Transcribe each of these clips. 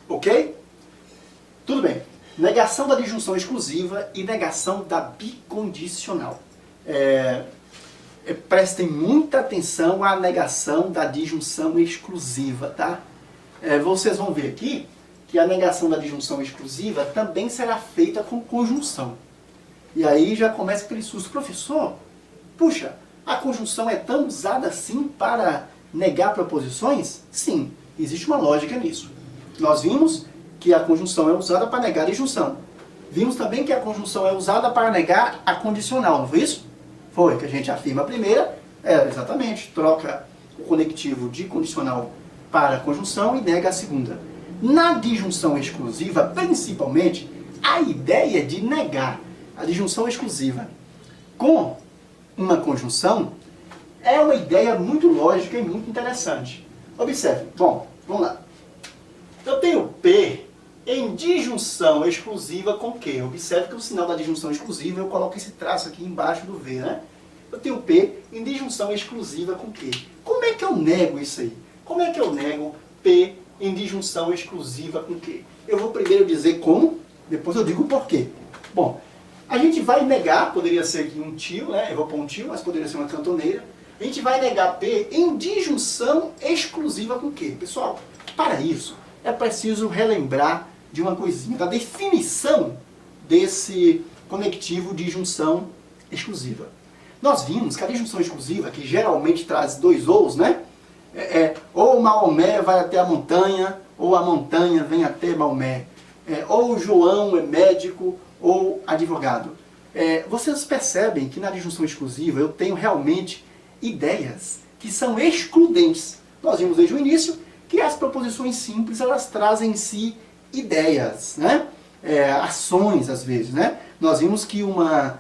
Ok? Tudo bem. Negação da disjunção exclusiva e negação da bicondicional. Prestem muita atenção à negação da disjunção exclusiva, tá? Vocês vão ver aqui que a negação da disjunção exclusiva também será feita com conjunção. E aí já começa aquele susto. Professor, puxa, a conjunção é tão usada assim para negar proposições? Sim, existe uma lógica nisso. Nós vimos que a conjunção é usada para negar a disjunção. Vimos também que a conjunção é usada para negar a condicional, não foi isso? Foi, que a gente afirma a primeira, exatamente, troca o conectivo de condicional para conjunção e nega a segunda. Na disjunção exclusiva, principalmente, a ideia de negar a disjunção exclusiva com uma conjunção é uma ideia muito lógica e muito interessante. Observe, bom, vamos lá. Eu tenho P em disjunção exclusiva com Q. Observe que o sinal da disjunção exclusiva, eu coloco esse traço aqui embaixo do V, né? Eu tenho P em disjunção exclusiva com Q. Como é que eu nego isso aí? Como é que eu nego P em disjunção exclusiva com Q? Eu vou primeiro dizer como, depois eu digo por quê. Bom, a gente vai negar, poderia ser aqui um tio, né? Eu vou pôr um tio, mas poderia ser uma cantoneira. A gente vai negar P em disjunção exclusiva com Q. Pessoal, para isso, é preciso relembrar de uma coisinha, da definição desse conectivo de disjunção exclusiva. Nós vimos que a disjunção exclusiva, que geralmente traz dois ous, né? Ou Maomé vai até a montanha, ou a montanha vem até Maomé. Ou João é médico, ou advogado. Vocês percebem que na disjunção exclusiva eu tenho realmente ideias que são excludentes. Nós vimos desde o início que as proposições simples, elas trazem em si ideias, né? Ações, às vezes, né? Nós vimos que uma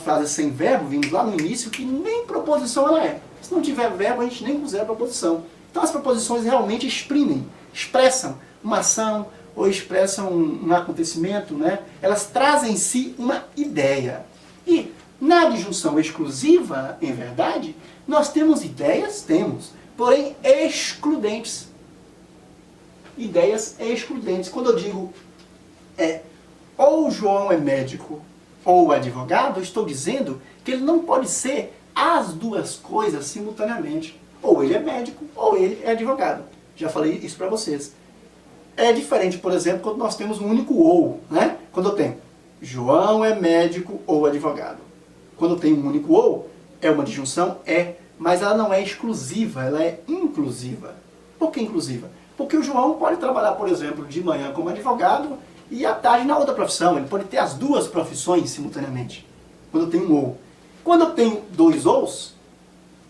frase sem verbo, vimos lá no início, que nem proposição ela é. Se não tiver verbo, a gente nem considera proposição. Então as proposições realmente expressam uma ação, ou expressam um acontecimento, né? Elas trazem em si uma ideia. E na disjunção exclusiva, em verdade, nós temos ideias, porém excludentes. Ideias excludentes. Quando eu digo ou João é médico ou advogado, eu estou dizendo que ele não pode ser as duas coisas simultaneamente. Ou ele é médico ou ele é advogado. Já falei isso para vocês. É diferente, por exemplo, quando nós temos um único ou, né? Quando eu tenho João é médico ou advogado. Quando eu tenho um único ou, é uma disjunção? Mas ela não é exclusiva, ela é inclusiva. Por que inclusiva? Porque o João pode trabalhar, por exemplo, de manhã como advogado e à tarde na outra profissão. Ele pode ter as duas profissões simultaneamente. Quando eu tenho um ou. Quando eu tenho dois ous,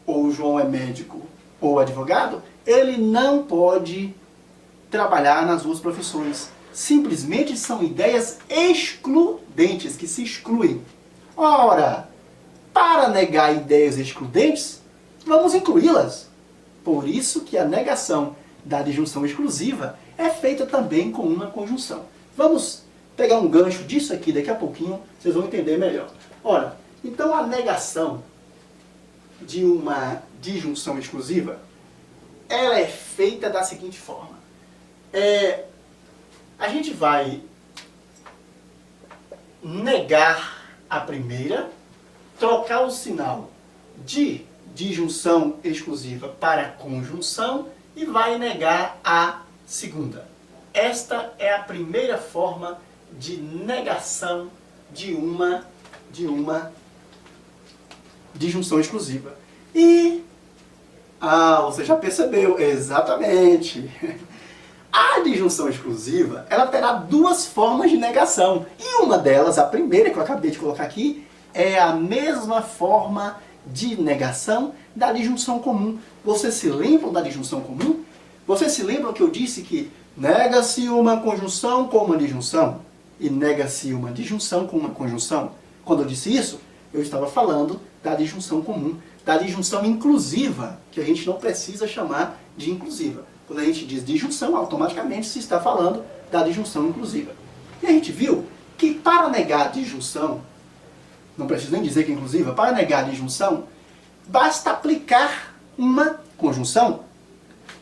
ou o João é médico ou advogado, ele não pode trabalhar nas duas profissões. Simplesmente são ideias excludentes, que se excluem. Ora, para negar ideias excludentes, vamos incluí-las. Por isso que a negação da disjunção exclusiva é feita também com uma conjunção. Vamos pegar um gancho disso aqui, daqui a pouquinho vocês vão entender melhor. Ora, então a negação de uma disjunção exclusiva, ela é feita da seguinte forma. A gente vai negar a primeira, trocar o sinal de disjunção exclusiva para conjunção e vai negar a segunda. Esta é a primeira forma de negação de uma disjunção exclusiva. E você já percebeu, exatamente. A disjunção exclusiva, ela terá duas formas de negação. E uma delas, a primeira que eu acabei de colocar aqui, é a mesma forma de negação da disjunção comum. Vocês se lembram da disjunção comum? Vocês se lembram que eu disse que nega-se uma conjunção com uma disjunção e nega-se uma disjunção com uma conjunção? Quando eu disse isso, eu estava falando da disjunção comum, da disjunção inclusiva, que a gente não precisa chamar de inclusiva. Quando a gente diz disjunção, automaticamente se está falando da disjunção inclusiva. E a gente viu que para negar a disjunção, não preciso nem dizer que é inclusiva, para negar a disjunção, basta aplicar uma conjunção.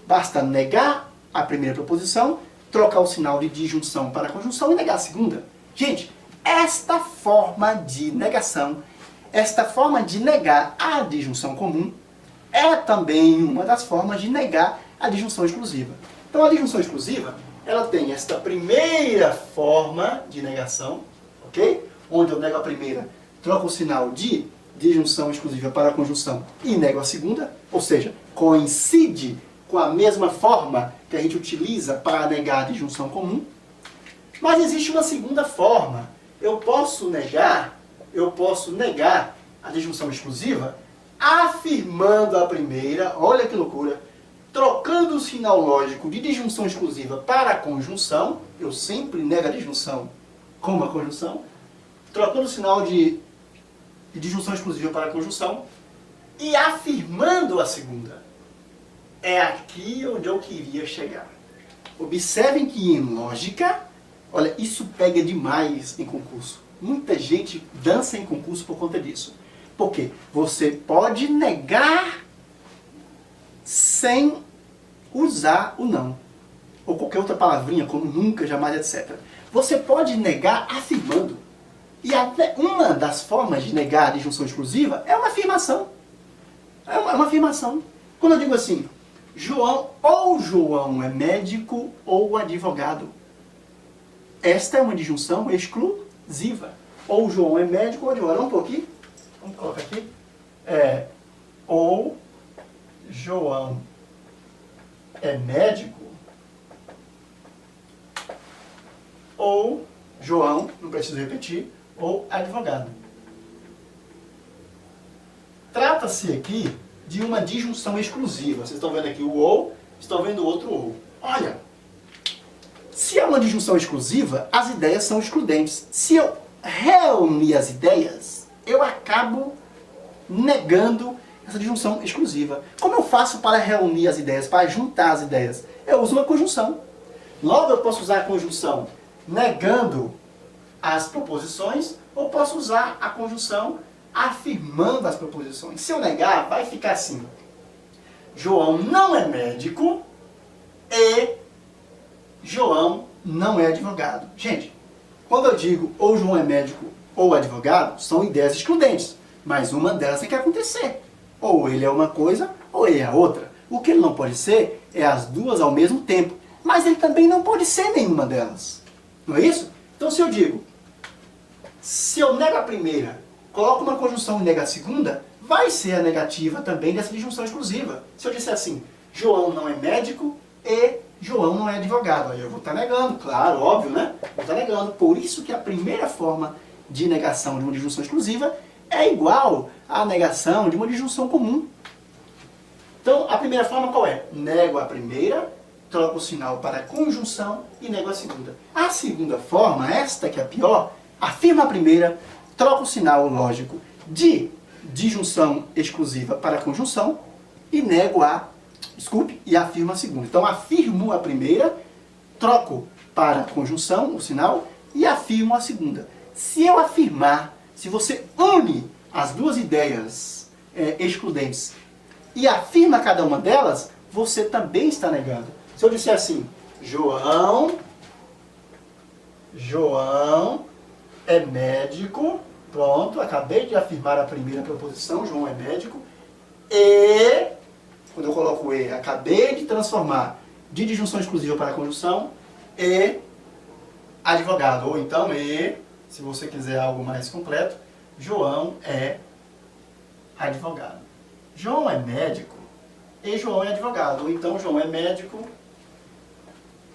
Basta negar a primeira proposição trocar o sinal de disjunção para conjunção e negar a segunda. Gente, esta forma de negação, esta forma de negar a disjunção comum, é também uma das formas de negar a disjunção exclusiva. Então a disjunção exclusiva, ela tem esta primeira forma de negação, ok? Onde eu nego a primeira, troco o sinal de disjunção exclusiva para a conjunção e nego a segunda, ou seja, coincide com a mesma forma que a gente utiliza para negar a disjunção comum. Mas existe uma segunda forma. Eu posso negar a disjunção exclusiva afirmando a primeira, olha que loucura, trocando o sinal lógico de disjunção exclusiva para a conjunção, eu sempre nego a disjunção como a conjunção, trocando o sinal de disjunção exclusiva para a conjunção e afirmando a segunda. É aqui onde eu queria chegar. Observem que em lógica, olha, isso pega demais em concurso. Muita gente dança em concurso por conta disso. Porque você pode negar sem usar o não. Ou qualquer outra palavrinha, como nunca, jamais, etc. Você pode negar afirmando. E até uma das formas de negar a disjunção exclusiva é uma afirmação. É uma afirmação. Quando eu digo assim, João é médico ou advogado. Esta é uma disjunção exclusiva. Ou João é médico ou advogado. Vamos pôr aqui. Vamos colocar aqui. Ou João é médico ou João, não preciso repetir, ou advogado. Trata-se aqui de uma disjunção exclusiva. Vocês estão vendo aqui o ou, estão vendo o outro ou. Olha, se é uma disjunção exclusiva, as ideias são excludentes. Se eu reunir as ideias, eu acabo negando essa disjunção exclusiva. Como eu faço para reunir as ideias, para juntar as ideias? Eu uso uma conjunção. Logo eu posso usar a conjunção negando as proposições, ou posso usar a conjunção afirmando as proposições. Se eu negar, vai ficar assim. João não é médico e João não é advogado. Gente, quando eu digo ou João é médico ou advogado, são ideias excludentes. Mas uma delas tem que acontecer. Ou ele é uma coisa, ou ele é outra. O que ele não pode ser é as duas ao mesmo tempo. Mas ele também não pode ser nenhuma delas. Não é isso? Então se eu digo, se eu nego a primeira, coloco uma conjunção e nego a segunda, vai ser a negativa também dessa disjunção exclusiva. Se eu disser assim, João não é médico e João não é advogado. Aí eu vou estar negando, claro, óbvio, né? Vou estar negando. Por isso que a primeira forma de negação de uma disjunção exclusiva é igual à negação de uma disjunção comum. Então, a primeira forma qual é? Nego a primeira, troco o sinal para a conjunção e nego a segunda. A segunda forma, esta que é a pior, afirma a primeira, troca o sinal lógico de disjunção exclusiva para a conjunção e nego a, e afirmo a segunda. Então, afirmo a primeira, troco para a conjunção o sinal e afirmo a segunda. Se eu afirmar, se você une as duas ideias excludentes e afirma cada uma delas, você também está negando. Se eu disser assim, João é médico, pronto, acabei de afirmar a primeira proposição, João é médico, e, quando eu coloco e, acabei de transformar de disjunção exclusiva para a conjunção, e advogado, ou então e, se você quiser algo mais completo, João é advogado. João é médico e João é advogado, ou então João é médico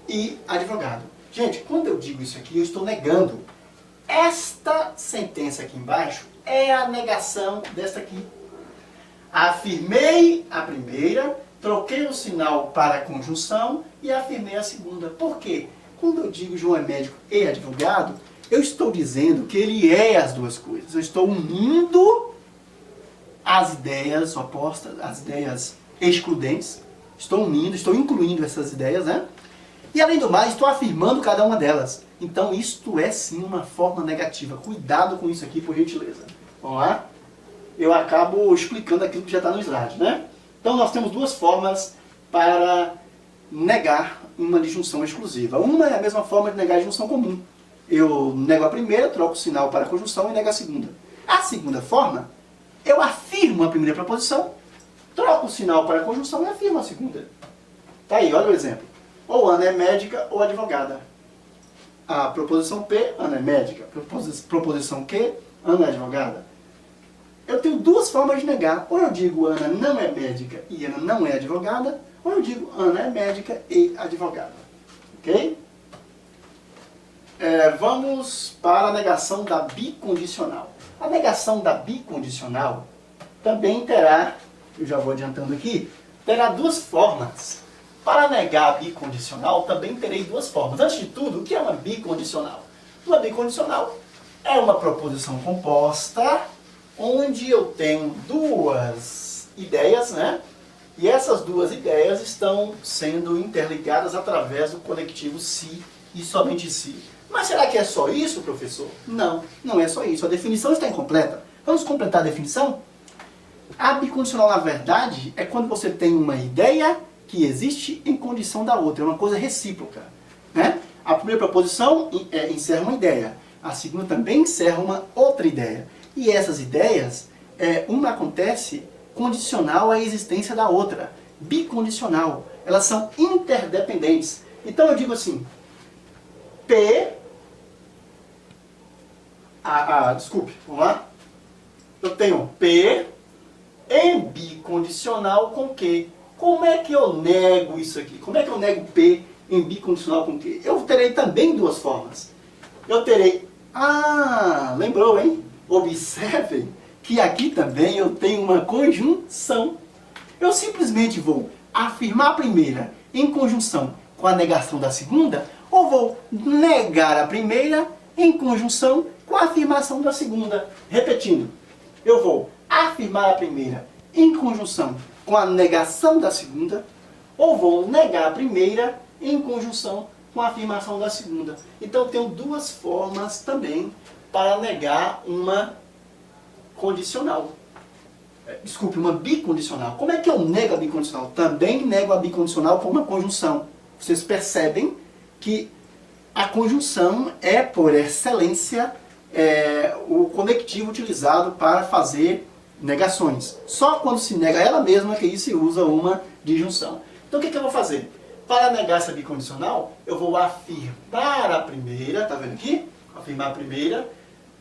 e advogado. Gente, quando eu digo isso aqui, eu estou negando. Esta sentença aqui embaixo é a negação desta aqui. Afirmei a primeira, troquei o sinal para a conjunção e afirmei a segunda. Por quê? Quando eu digo João é médico e advogado, eu estou dizendo que ele é as duas coisas. Eu estou unindo as ideias opostas, as ideias excludentes. Estou unindo, estou incluindo essas ideias, né? E além do mais, estou afirmando cada uma delas. Então isto é sim uma forma negativa. Cuidado com isso aqui, por gentileza. Vamos lá? Eu acabo explicando aquilo que já está no slide, né? Então nós temos duas formas para negar uma disjunção exclusiva. Uma é a mesma forma de negar a disjunção comum. Eu nego a primeira, troco o sinal para a conjunção e nego a segunda. A segunda forma, eu afirmo a primeira proposição, troco o sinal para a conjunção e afirmo a segunda. Tá aí, olha o exemplo. Ou Ana é médica ou advogada. A proposição P, Ana é médica. Proposição Q, Ana é advogada. Eu tenho duas formas de negar. Ou eu digo Ana não é médica e Ana não é advogada, ou eu digo Ana é médica e advogada. Ok? Vamos para a negação da bicondicional. A negação da bicondicional também terá, eu já vou adiantando aqui, terá duas formas. Para negar a bicondicional também terei duas formas. Antes de tudo, o que é uma bicondicional? Uma bicondicional é uma proposição composta onde eu tenho duas ideias, né? E essas duas ideias estão sendo interligadas através do conectivo se e somente se. Mas será que é só isso, professor? Não, não é só isso. A definição está incompleta. Vamos completar a definição? A bicondicional, na verdade, é quando você tem uma ideia que existe em condição da outra. É uma coisa recíproca, né? A primeira proposição encerra uma ideia. A segunda também encerra uma outra ideia. E essas ideias, uma acontece condicional à existência da outra. Bicondicional. Elas são interdependentes. Então eu digo assim, desculpe, vamos lá? Eu tenho P em bicondicional com Q. Como é que eu nego isso aqui? Como é que eu nego P em bicondicional com Q? Eu terei também duas formas. Eu terei... lembrou, hein? Observem que aqui também eu tenho uma conjunção. Eu simplesmente vou afirmar a primeira em conjunção com a negação da segunda, ou vou negar a primeira em conjunção com a afirmação da segunda. Repetindo, eu vou afirmar a primeira em conjunção com a negação da segunda, ou vou negar a primeira em conjunção com a afirmação da segunda. Então, eu tenho duas formas também para negar uma condicional. Desculpe, uma bicondicional. Como é que eu nego a bicondicional? Também nego a bicondicional com uma conjunção. Vocês percebem que a conjunção é, por excelência, o conectivo utilizado para fazer negações. Só quando se nega ela mesma que aí se usa uma disjunção. Então o que eu vou fazer? Para negar essa bicondicional, eu vou afirmar a primeira, tá vendo aqui? Afirmar a primeira,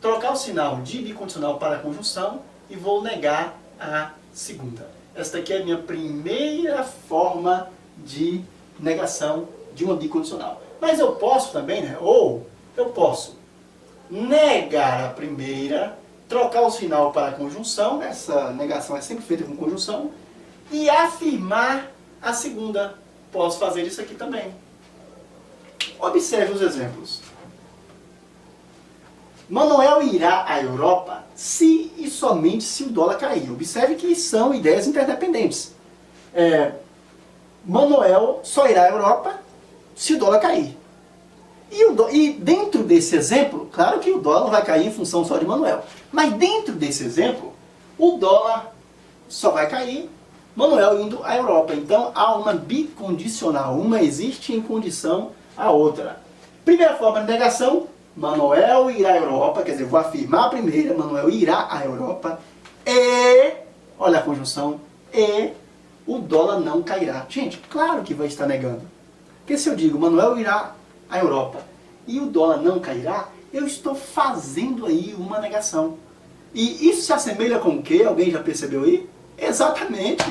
trocar o sinal de bicondicional para a conjunção e vou negar a segunda. Esta aqui é a minha primeira forma de negação de uma bicondicional. Mas eu posso também, né? Ou eu posso negar a primeira, trocar o sinal para a conjunção, essa negação é sempre feita com conjunção, e afirmar a segunda. Posso fazer isso aqui também. Observe os exemplos. Manuel irá à Europa se e somente se o dólar cair. Observe que são ideias interdependentes. Manuel só irá à Europa se o dólar cair. E dentro desse exemplo, claro que o dólar não vai cair em função só de Manuel. Mas dentro desse exemplo, o dólar só vai cair Manuel indo à Europa. Então há uma bicondicional. Uma existe em condição à outra. Primeira forma de negação, Manuel irá à Europa. Quer dizer, vou afirmar a primeira, Manuel irá à Europa. E, olha a conjunção, e o dólar não cairá. Gente, claro que vai estar negando. Porque se eu digo Manuel irá à Europa e o dólar não cairá, eu estou fazendo aí uma negação. E isso se assemelha com o quê? Alguém já percebeu aí? Exatamente.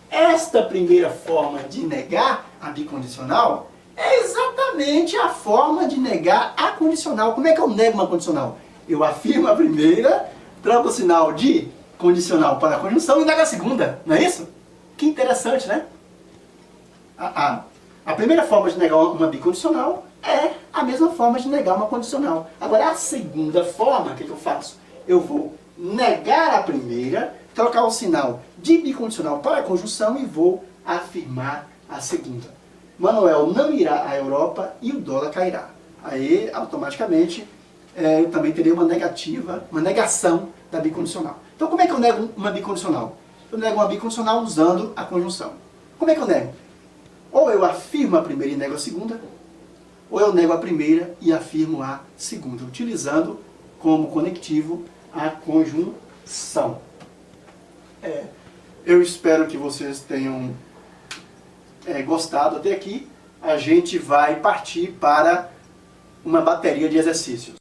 Esta primeira forma de negar a bicondicional é exatamente a forma de negar a condicional. Como é que eu nego uma condicional? Eu afirmo a primeira, troco o sinal de condicional para a conjunção e nego a segunda. Não é isso? Que interessante, né? A primeira forma de negar uma bicondicional é a mesma forma de negar uma condicional. Agora, a segunda forma, o que eu faço? Eu vou negar a primeira, trocar o sinal de bicondicional para a conjunção e vou afirmar a segunda. Manuel não irá à Europa e o dólar cairá. Aí, automaticamente, eu também terei uma negação da bicondicional. Então, como é que eu nego uma bicondicional? Eu nego uma bicondicional usando a conjunção. Como é que eu nego? Ou eu afirmo a primeira e nego a segunda, ou eu nego a primeira e afirmo a segunda, utilizando como conectivo a conjunção. Eu espero que vocês tenham gostado até aqui. A gente vai partir para uma bateria de exercícios.